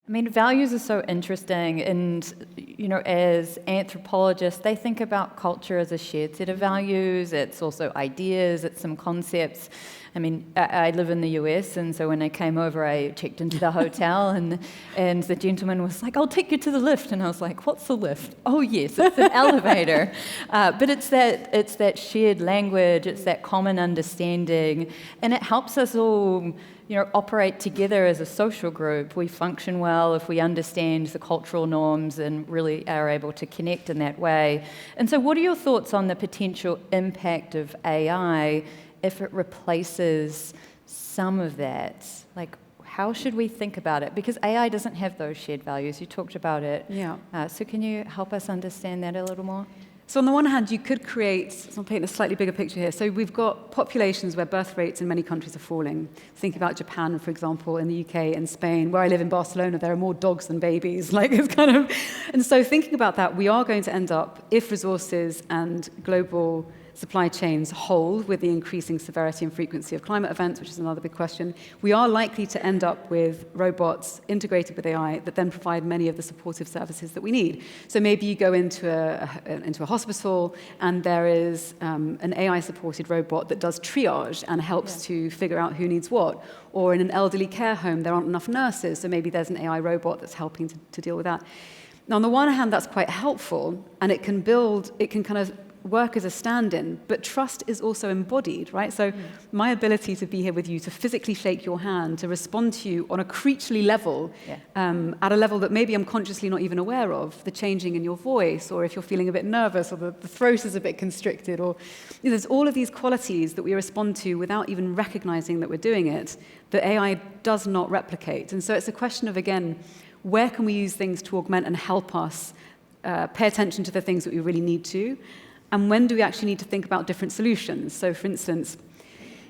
I mean, values are so interesting, and as anthropologists, they think about culture as a shared set of values. It's also ideas, it's some concepts. I mean, I live in the US, and so when I came over, I checked into the hotel, and the gentleman was like, "I'll take you to the lift," and I was like, "What's the lift?" "Oh yes, it's an elevator." But it's that shared language, it's that common understanding, and it helps us all operate together as a social group. We function well if we understand the cultural norms and really are able to connect in that way. And so what are your thoughts on the potential impact of AI if it replaces some of that? Like, how should we think about it? Because AI doesn't have those shared values. You talked about it. Yeah. So can you help us understand that a little more? So on the one hand, you could create, so I'm painting a slightly bigger picture here. So we've got populations where birth rates in many countries are falling. Think about Japan, for example, in the UK and Spain. Where I live in Barcelona, there are more dogs than babies. And so thinking about that, we are going to end up, if resources and global supply chains hold with the increasing severity and frequency of climate events, which is another big question, we are likely to end up with robots integrated with AI that then provide many of the supportive services that we need. So maybe you go into a hospital and there is an AI-supported robot that does triage and helps to figure out who needs what. Or in an elderly care home, there aren't enough nurses, so maybe there's an AI robot that's helping to deal with that. Now, on the one hand, that's quite helpful, and it can kind of work as a stand-in, but trust is also embodied, right? So my ability to be here with you, to physically shake your hand, to respond to you on a creaturely level, at a level that maybe I'm consciously not even aware of, the changing in your voice, or if you're feeling a bit nervous, or the throat is a bit constricted, or there's all of these qualities that we respond to without even recognizing that we're doing it, that AI does not replicate. And so it's a question of, again, where can we use things to augment and help us pay attention to the things that we really need to? And when do we actually need to think about different solutions? So, for instance,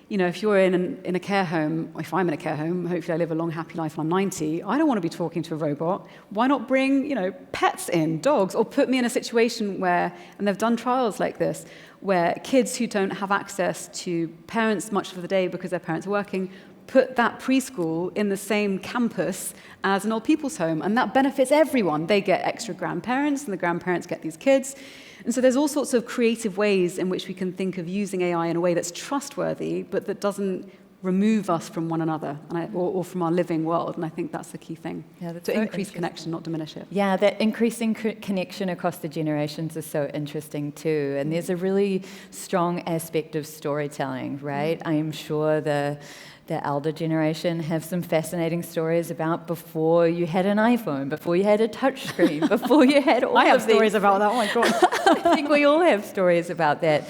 if you're in a care home, or if I'm in a care home, hopefully I live a long, happy life when I'm 90, I don't want to be talking to a robot. Why not bring, pets in, dogs, or put me in a situation where, and they've done trials like this, where kids who don't have access to parents much of the day because their parents are working, put that preschool in the same campus as an old people's home, and that benefits everyone. They get extra grandparents, and the grandparents get these kids. And so there's all sorts of creative ways in which we can think of using AI in a way that's trustworthy, but that doesn't remove us from one another or from our living world. And I think that's the key thing. Yeah, that's to so increase connection, not diminish it. Yeah, that increasing connection across the generations is so interesting too. And there's a really strong aspect of storytelling, right? I am sure the elder generation have some fascinating stories about before you had an iPhone, before you had a touchscreen, before you had all I have of these. stories about that. Oh my God. I think we all have stories about that.